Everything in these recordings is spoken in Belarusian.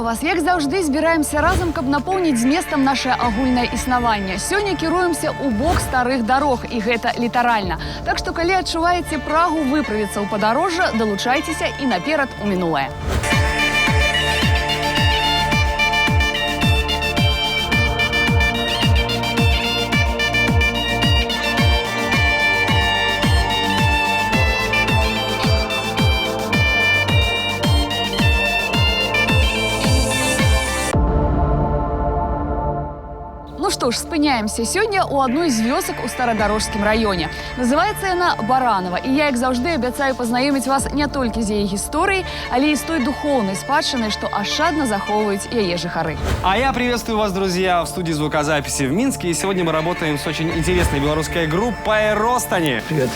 Вітаю вас! Як заўжды, збіраемся разам, каб напоўніць зместам нашае агульнае існаванне. Сёння кіруемся ў бок старых дарог, і гэта літаральна. Так што, калі адчуваеце прагу выправіцца ў падарожжа, далучайцеся і наперад у мінулае. Что ж, спыняемся сёння ў адной з вёсак у Старадарожскім раёне. Называецца яна Баранова, і я, як заўжды, абяцаю пазнаёміць вас не толькі з яе гісторыяй, але і з той духоўнай спадчынай, што ашчадна захоўваюць яе жыхары. А я приветствую вас, друзья, в студии звукозаписи в Минске. И сегодня мы работаем с очень интересной белорусской группой «Ростани». Привет.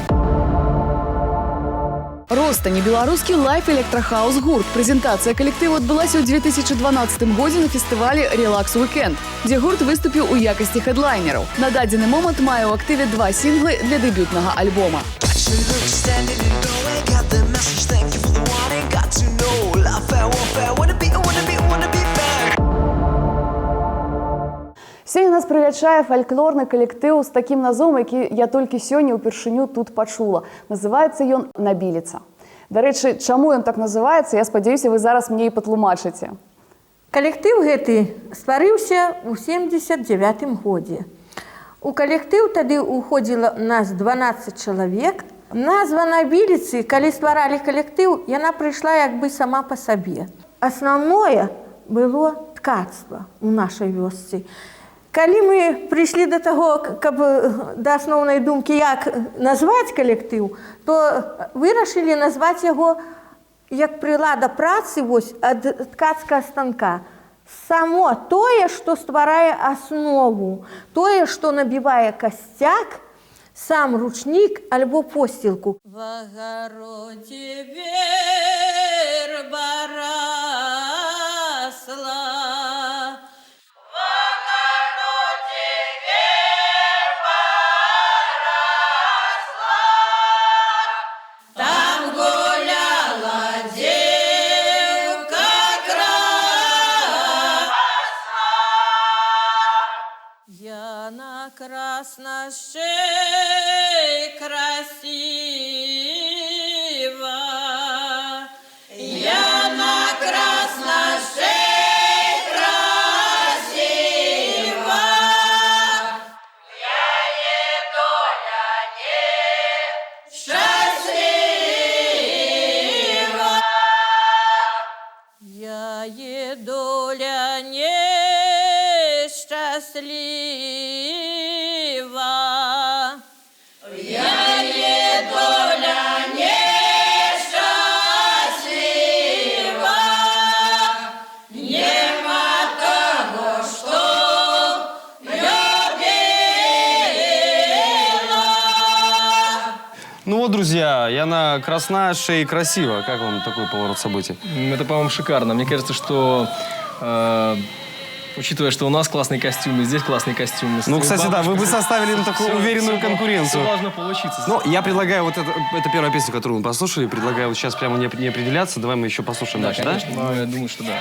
«Ростани» – беларускі лайф-электрахаус гурт. Прэзентацыя калектыву адбылася ў 2012 годзе на фестывалі «Релакс Уикенд», дзе гурт выступіў у якасці хэдлайнераў. На дадзены момант мае ў актыве 2 сінглы для дэбютнага альбома. Сёння нас прывячае фальклорны калектыў з такім назвом, які я толькі сёння ўпершыню тут пачула. Называецца ён «Набіліца». Дарэчы, чаму ён так называецца, я спадзяюся, вы зараз мне і патлумачыце. Калектыў гэты стварыўся ў 79-м годзе. У калектыў тады ўходзіла нас 12 чалавек. Назва «Набіліцы», калі стваралі калектыў, яна прыйшла як бы сама па сабе. Асноўное было ткацтва ў нашай вёсцы. Калі мы прыйшлі да таго, каб да асноўнай думкі, як назваць калектыў, то вырашылі назваць яго як прылада працы ад ткацкага станка. Само тое, што стварае аснову, тое, што набівае касцяк, сам ручнік альбо посцілку. В агародзе верба расла. Красна шей красива, Яна красна шей красива, я е доля не счастлива, я е доля не счастлива. Ну вот, друзья, Яна красна, шея красиво. Как вам такой поворот событий? Это, по-моему, шикарно. Мне кажется, что, учитывая, что у нас классный костюм, и здесь классный костюм. Ну, кстати, да, вы бы составили им такую уверенную конкуренцию. Все должно получиться. Ну, я предлагаю, вот это первая песня, которую мы послушали, предлагаю вот сейчас прямо не определяться. Давай мы еще послушаем дальше, конечно, да? Я думаю, что да.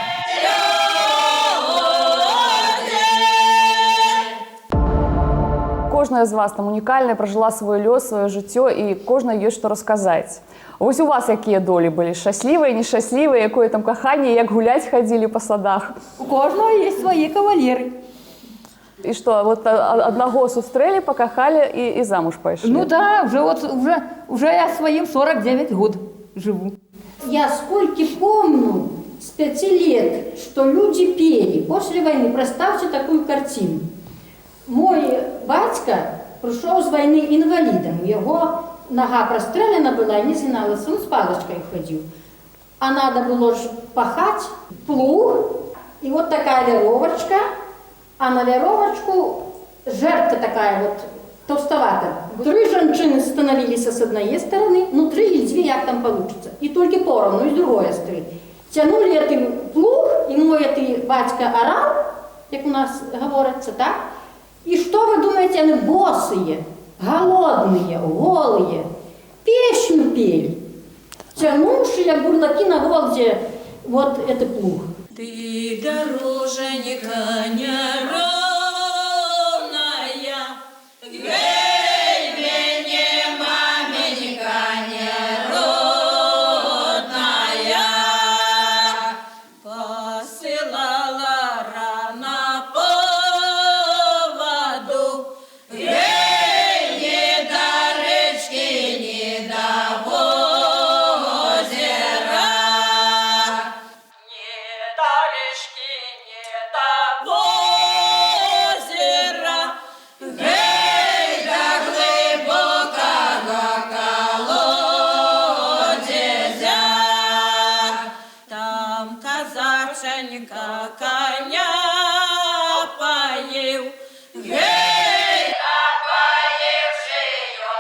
Кожная з вас там унікальная, пражыла свой лёс, сваё жыццё, і кожнай ёсць што расказаць. Вось у вас якія долі былі? Шчаслівыя, нешчаслівыя, якое там каханне, як гуляць хадзілі па садах? У кожного есть свои кавалеры. І што, вот аднаго сустрэлі, пакахалі і замуж пайшлі? Ну да, уже я своим 49 год живу. Я сколько помню с 5 лет, что люди пели. После войны, представьте такую картину. Мой батька пришел с войны инвалидом. Его нога прострелена была, не згиналась, он с палочкой ходил. А надо было пахать плуг, и вот такая веровочка, а на веровочку жердка такая вот толстоватая. 3 женщины становились с одной стороны, ну 3 или 2, как там получится, и только поровну, и с другой стороны. Тянули этот плуг, и мой этот батька орал, как у нас говорится, так? И что вы думаете, они босые, голодные, голые, песню пели, тянувшие бурлаки на голде вот этот плуг. Ты дороженька неровная, гей, мне маменька неродная, посылала рано поводу, гей, не до речки, не до озера. Не далечки, не до озера, гей, до глибокого колодязя. Там казаченька коня поїв, гей, напоївши його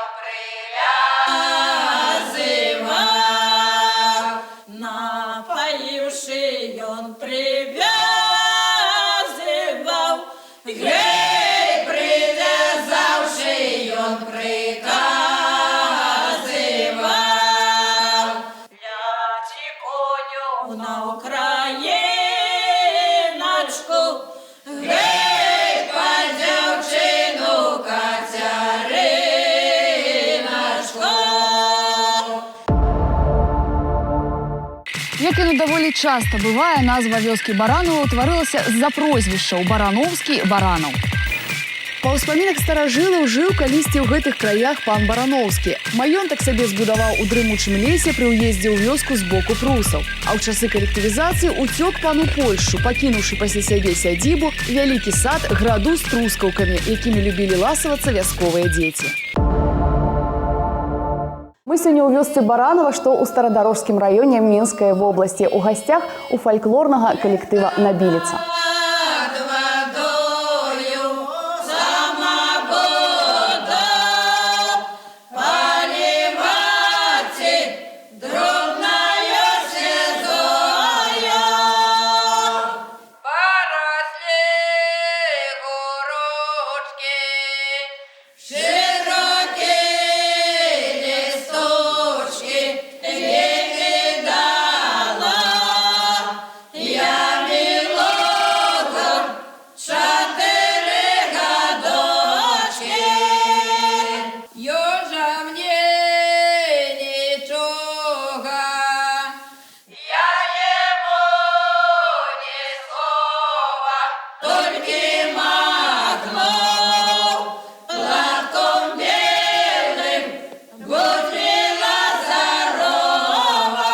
прив'язывав. Напоивши он привязывал, гей, привязавши он приказывал. Ляти коню на Украиночку, гей, по дівчину Катериночку. Як і доволі часто буває, назва вёскі Баранова утварилася з-за прозвішча ў Барановскі Баранаў. Па ўспамінах старажылаў жыў калісьці ў гэтых краях пан Барановскі. Маёнтак сабе збудаваў у дрымучым лесе пры ўездзе ў вёску з боку прусаў. А ў часы калектывізацыі ўцёк пан у Польшчу, пакінуўшы пасля сябе сядзібу, вялікі сад, граду з трускаўкамі, якімі любілі ласавацца вясковыя дзеці. Мы сёння ў вёсцы Баранова, што ў Старадарожскім раёне Мінскай вобласці. У гасцях у фальклорнага калектыва «Набіліца». Над водою самобода поливать дробною слезою. Поросли горочки, широкие листочки, викидала я милого 4 годочки. Ёжа мне ничего, я ему ни слова, только маклов платком белым возле Лазарова.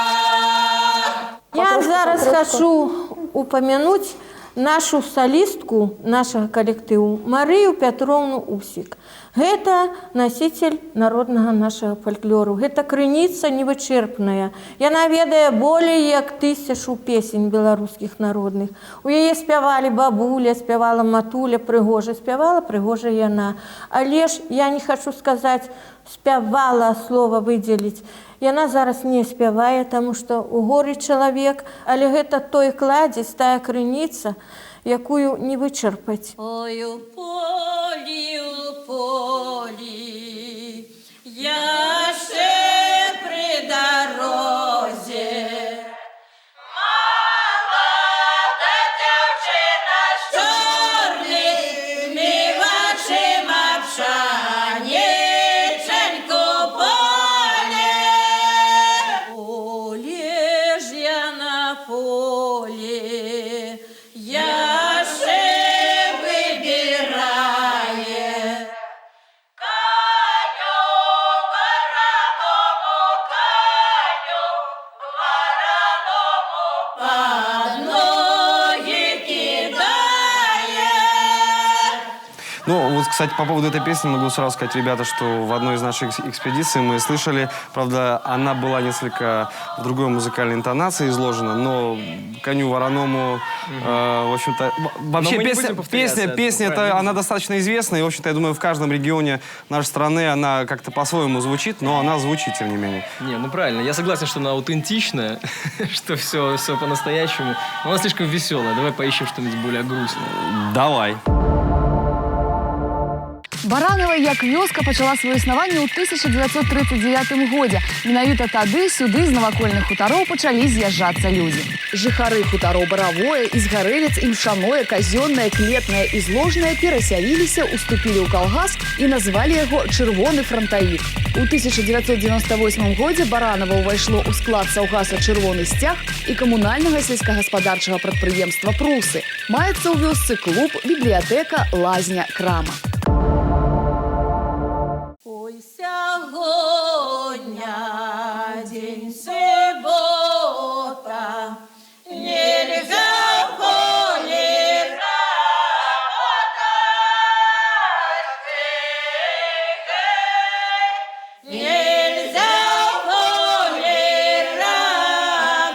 Я зараз хочу упомянуть нашу солистку нашего коллектива Марию Петровну Усик. Это носитель народного нашего фольклору. Это крыніца невычерпная. Яна ведае более як 1000 песень белорусских народных. У яе спявали бабуля, спявала матуля прыгожа, спявала прыгожа яна. Але ж я не хочу сказать, спявала слова выделить. Яна зараз не спявае, тому что у горы чалавек, але гэта той кладзесь, тая крыніца, якую не вычерпаць. Ой, у полі, я ще при дорозі. Молода дівчина з чорними очима пшениченьку поле. Поле ж я на полі, я ще вибирає. Каню вороному, під ноги кидає. Ну, вот, кстати, по поводу этой песни могу сразу сказать, ребята, что в одной из наших экспедиций мы слышали, правда, она была несколько в другой музыкальной интонации изложена, но коню вороному, в общем-то, вообще мы не будем повторяться, песня правильно. это, она достаточно известна, и, в общем-то, я думаю, в каждом регионе нашей страны она как-то по-своему звучит, но она звучит, тем не менее. Не, ну правильно. Я согласен, что она аутентичная, что все по-настоящему. Но она слишком веселая. Давай поищем что-нибудь более грустное. Давай. Баранова як вёска пачала сваё існаванне ў 1939 годзе. Менавіта тады сюды з навакольных хутароў пачалі з'язджацца людзі. Жыхары хутароў Баравое, Ізгарэлец, Імшаное, Казённае, Клетнае і Зложнае перасяліліся, уступілі ў калгас і назвалі яго «Чырвоны франтавік». У 1998 годзе Баранова ўвайшло ў склад саўгаса «Чырвоны сцяг» і камунальнага сельскагаспадарчага прадпрыемства «Прусы». Маецца ў вёсцы клуб, бібліятэка, лазня, крама. Ой, сягодня день субота, нельзя в поле работать, нельзя в поле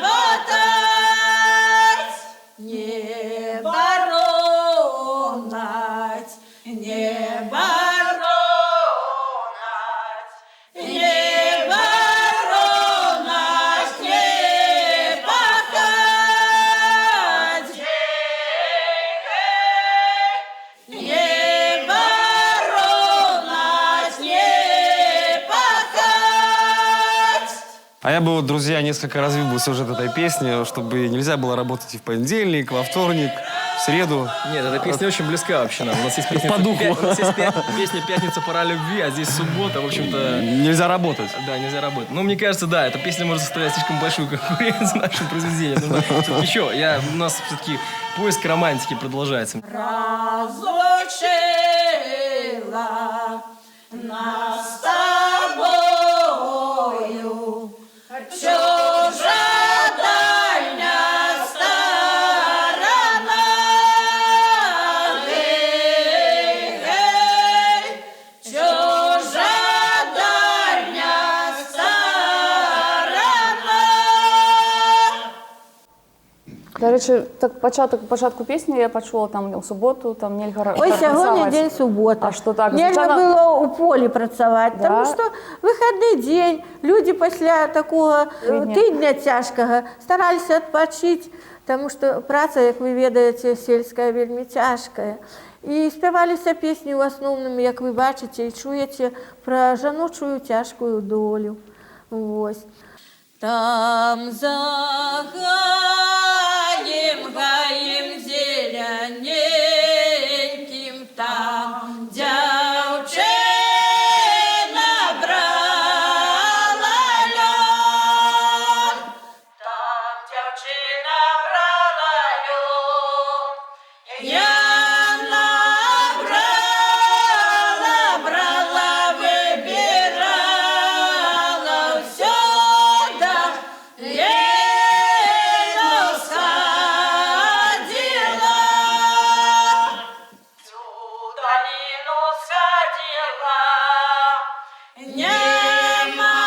работать, не воронать, не А я бы, вот, друзья, несколько развил бы сюжет этой песни, чтобы нельзя было работать и в понедельник, во вторник, в среду. Нет, эта песня очень близка вообще нам. У нас есть песня, По духу. У нас есть песня «Пятница, пора любви», а здесь суббота, в общем-то... Нельзя работать. Да, нельзя работать. Ну, мне кажется, да, эта песня может составлять слишком большую конкуренцию нашим произведениям. Ну, да, все-таки еще, у нас все-таки поиск романтики продолжается. Разлучила нас с тобою чужая дальняя сторона. Чужая дальняя сторона. До речі, так початку пісні я почула там у суботу, там нельга Ой, працаваць. сьогодні день субота. А что так? Нельзя Звичайно... было у полі працаваць, Да. тому що вихідний день, люди після такого тижня тяжкого старалися відпочити, тому що праця, як ви ведаєте, сільська вельми тяжкая. І співалися пісні в основному, як ви бачите і чуєте, про жіночу тяжкую долю. Ось. Там за гаем зелененьким, там дівчина брала льон, там дівчина брала льон. Я брала, вибирала все, да лено сходила, всю долину сходила. Нема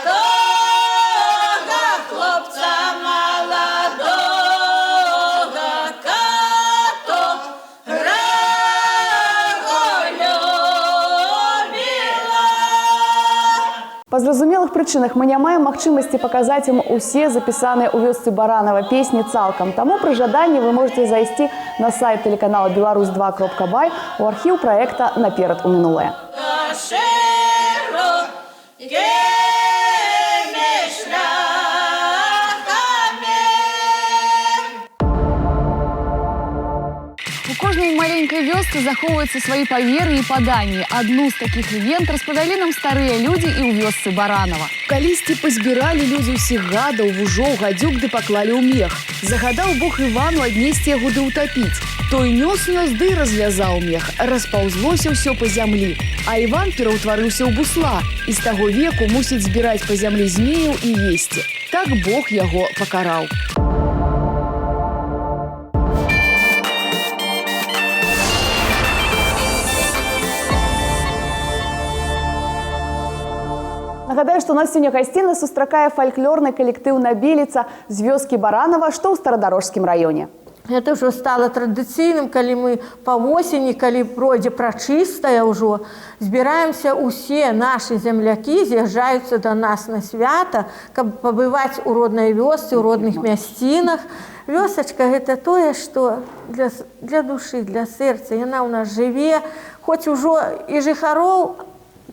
того хлопца молодого, Па зразумелых прычынах мы не маем магчымасці паказаць ім усе запісаныя ў вёсцы Баранова песні цалкам. Таму пры жаданні вы можете зайсці на сайт телеканала Беларусь2.бай у архіў праекта «Наперад у мінулае». У кожнай маленькай вёсцы захоўваюцца свае павер'і і паданні. Адну з такіх легенд распавялі нам старыя людзі і ў вёсцы Баранова. Калісьці пазбіралі людзі ўсіх гадаў, вужоў, гадзюк ды паклалі ў мех. Загадаў Бог Івану аднесці яго ды ўтапіць. Той нёс ды развязаў мех. Распаўзлося ўсё па зямлі. А Іван пераўтварыўся ў бусла і з таго веку мусіць збіраць па зямлі змеяў і есці. Так Бог яго пакараў. Нагадаю, што нас сёння гасціна сустракае фальклорны калектыў «Набеліца» з вёскі Баранова, што ў Старадарожскім раёне. Гэта ўжо стала традыцыйным, калі мы па восені, калі пройдзе прачыстая ўжо, збіраемся усе нашы землякі, з'язджаюцца да нас на свята, каб пабываць у роднай вёсцы, у родных мясцінах. Вёсачка – гэта тое, што для душы, для сэрца, яна ў нас жыве, хоць ужо і жыхароў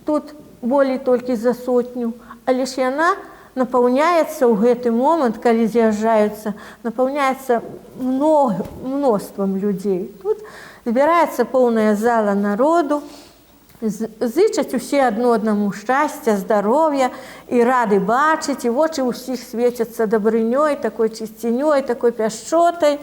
тут болей толькі за 100, але ж яна напаўняецца ў гэты момант, калі з'язджаюцца, напаўняецца мноствам людзей. Тут збіраецца поўная зала народу, зычаць усе адно аднаму шчасця, здароўя і рады бачыць, і вочы ўсіх свецяцца дабрынёй, такой чысцінёй, такой пяшчотай.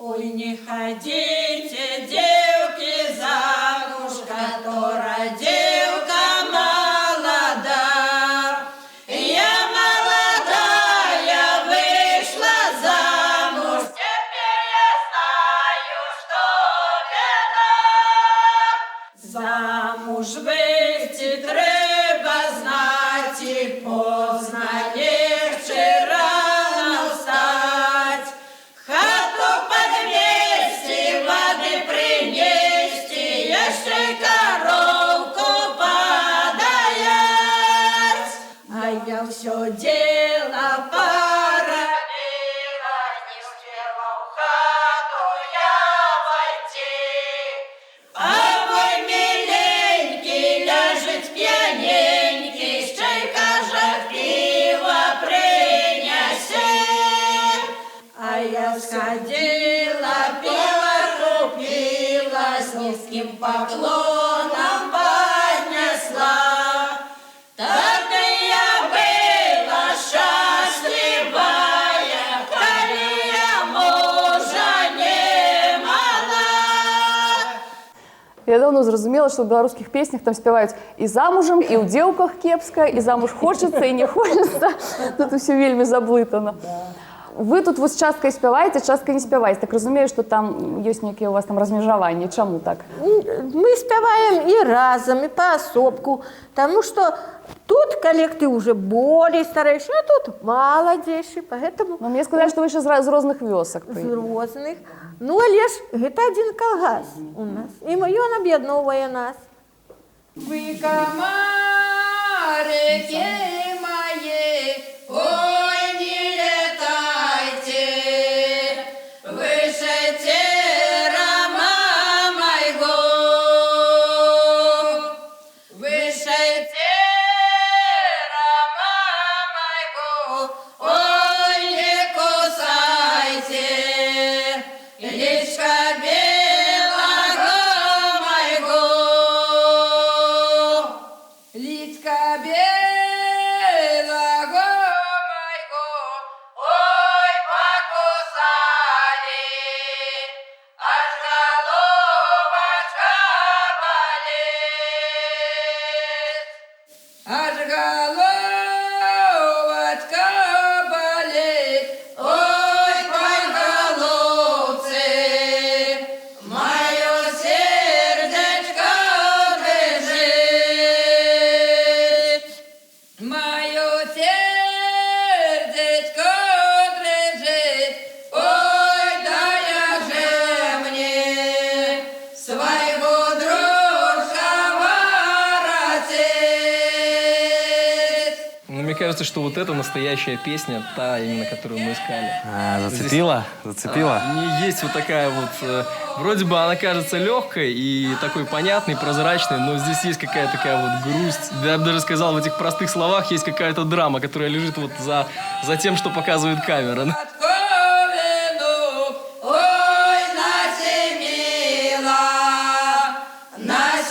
Ой, не ходите, девки, замуж, которая девка молода. Я молодая вышла замуж, теперь я знаю, что беда. Замуж выйти треба знать, и поздно легче рано встать. Хату подвести, воды принести, еще коровку подоять. А я все дело поробила, не успела в хату я войти. А мой миленький ляжет пьяненький, с чайка же пиво принеси. А я сходила, пиво купила, с низким поклоном поднесла. Так и я была счастливая, коли я мужа не мала. Я давно зразумела, што ў беларускіх песнях там спяваюць і замужам, і ў дзеўках кепска, і замуж хочацца, і не хочацца. Тут усё вельмі заблытана. Вы тут вось часткай спяваеце, часткай не спяваеце. Так разумею, што там ёсць нейкія у вас там размежаванні. Чаму так? Мы спяваем і разам, і паасобку, таму што тут калектыў уже болей старэйшы, а тут маладзейшы, поэтому Ну, мне сказалі, што вы яшчэ з розных вёсак. з розных. Ну, але ж гэта адзін калгас у нас, і ён аб'ядноўвае нас. Вы комарики мои, ой, не летайте, выше терема моего, выше терема моего, ой, не кусайте, личка белого моего. Литка белого моего, ой, покусали, аж головочка болит, аж головочка болит, ой, по-головце, мое сердечко дрожит. Мое сердечко дрожит, ой, дай же мне своего дружка воротить. Ну, мне кажется, что вот это настоящая песня, та именно, которую мы искали. Зацепила? Зацепила? В ней есть вот такая вот, вроде бы она кажется легкой и такой понятной, прозрачной, но здесь есть какая-то такая вот грусть. Я бы даже сказал, в этих простых словах есть какая-то драма, которая лежит вот за тем, что показывает камера. Подковину, ой, Насимила, не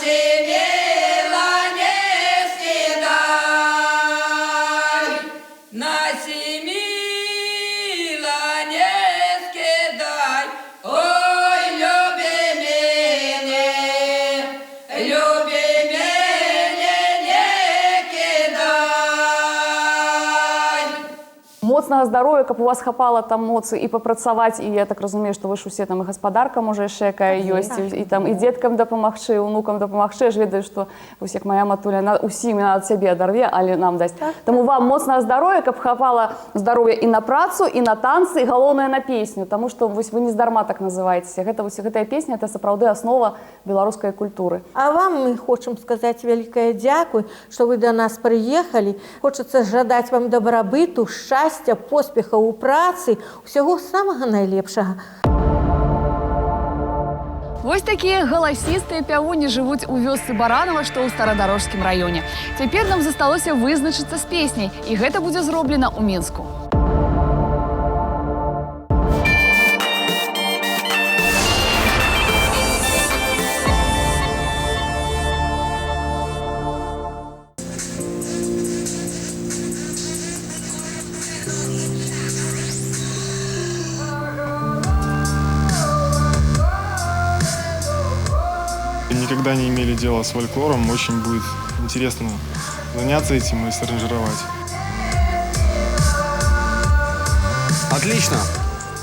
скидай, Насимила, не скидай, ой, люби меня, не кидай. моцнага здароўя, каб у вас хапала там моцы і папрацаваць, і я так разумею, што вы ж усе там і гаспадарка можа яшчэ якая ёсць, і там і дзеткам дапамагчы, і унукам дапамагчы. Я ж ведаю, што вось як моя матуля усім ад сябе адарве, але нам дасць. Таму вам моцнага здароўя, каб хапала здароўя і на працу, і на танцы, і галоўнае на песню, таму што вось вы не здарма так называецеся. Гэтая песня это сапраўды аснова беларускай культуры. А вам мы хочам сказаць вялікае дзякуй, што вы да нас прыехалі. Хочацца жадаць вам дабрабыту, шчасця, поспехаў у працы, усяго самага найлепшага. Вось такія галасістыя пявуні жывуць у вёсцы Баранава, што ў Старадарожскім раёне. Цяпер нам засталося вызначыцца з песняй, і гэта будзе зроблена ў Мінску. Никогда не имели дела с фольклором, очень будет интересно заняться этим и саранжировать. Отлично,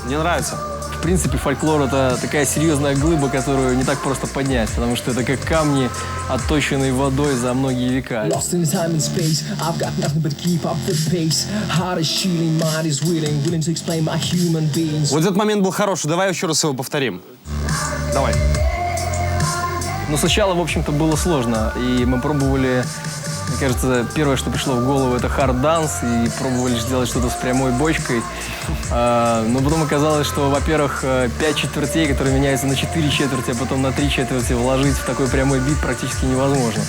мне нравится. В принципе, фольклор — это такая серьезная глыба, которую не так просто поднять, потому что это как камни, отточенные водой за многие века. Lost in time and space, I've got nothing but to keep up the pace. Heart is shooting, mind is willing to explain my human beings. Вот этот момент был хороший, давай еще раз его повторим. Давай. Но сначала, в общем-то, было сложно, и мы пробовали, мне кажется, первое, что пришло в голову, это хард-данс, и пробовали сделать что-то с прямой бочкой. Но потом оказалось, что, во-первых, 5 четвертей, которые меняются на 4 четверти, а потом на 3 четверти, вложить в такой прямой бит практически невозможно.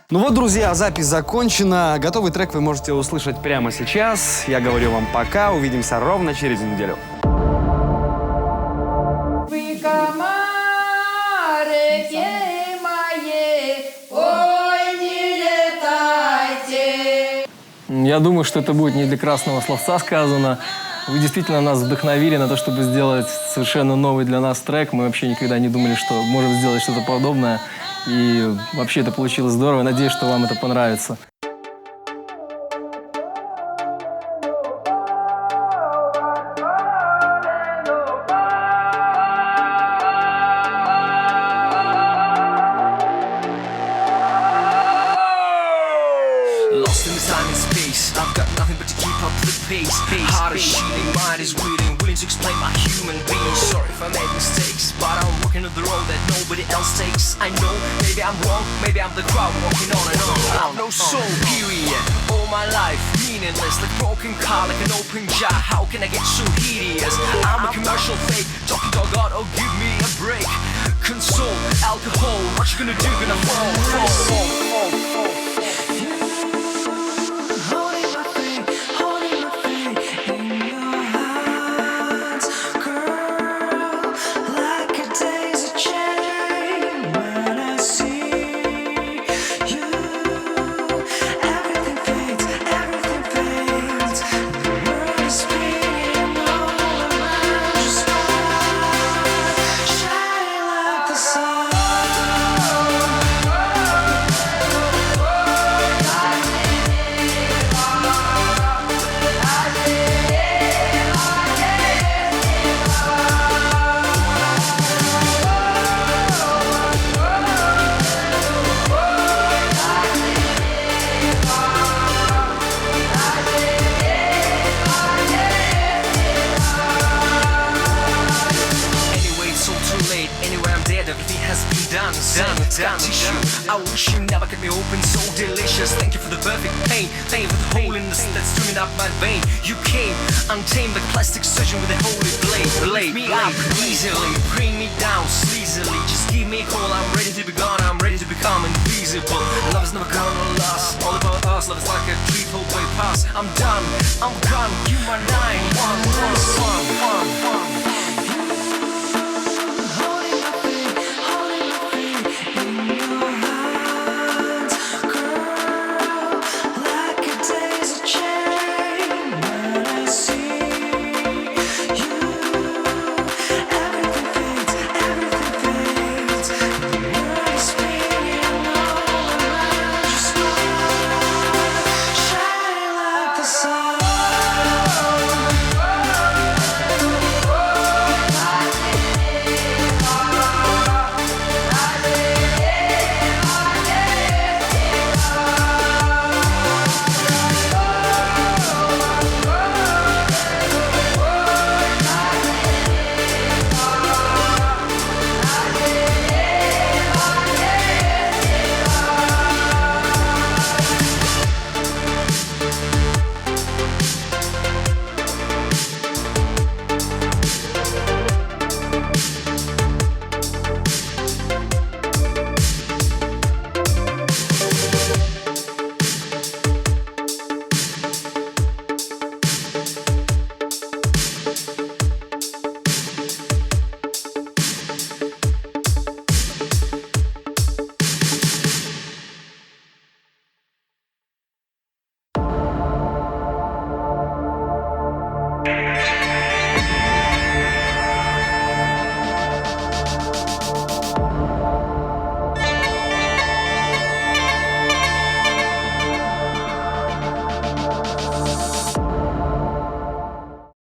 Ну вот, друзья, запись закончена. Готовый трек вы можете услышать прямо сейчас. Я говорю вам пока. Увидимся ровно через неделю. Вы комарики мои, ой, не летайте. Я думаю, что это будет не для красного словца сказано. Вы действительно нас вдохновили на то, чтобы сделать совершенно новый для нас трек. Мы вообще никогда не думали, что можем сделать что-то подобное. И вообще это получилось здорово. Надеюсь, что вам это понравится. Lost in time and space, I've got nothing but to keep up the pace. Heart is shooting, mind is willing to explain my human being. Sorry if I made mistakes, but I'm walking on the road that nobody else takes. I know, maybe I'm wrong, maybe I'm the crowd walking on and on. I'm no soul, period. All my life, meaningless, like broken car, like an open jar. How can I get so hideous? I'm a commercial fake, talking to God, oh give me a break. Console, alcohol, what you gonna do? Gonna fall. Done tissue. I wish you never cut me open, so delicious. Thank you for the perfect pain. Thank you for the holiness that's swimming up my vein. You came untamed like plastic surgeon with a holy blade. Lift me up easily, bring me down sleazily. Just keep me cool, I'm ready to be gone, I'm ready to become invisible. Love is never gonna last, all about us. Love is like a triple way pass. I'm done, I'm gone, you are 911.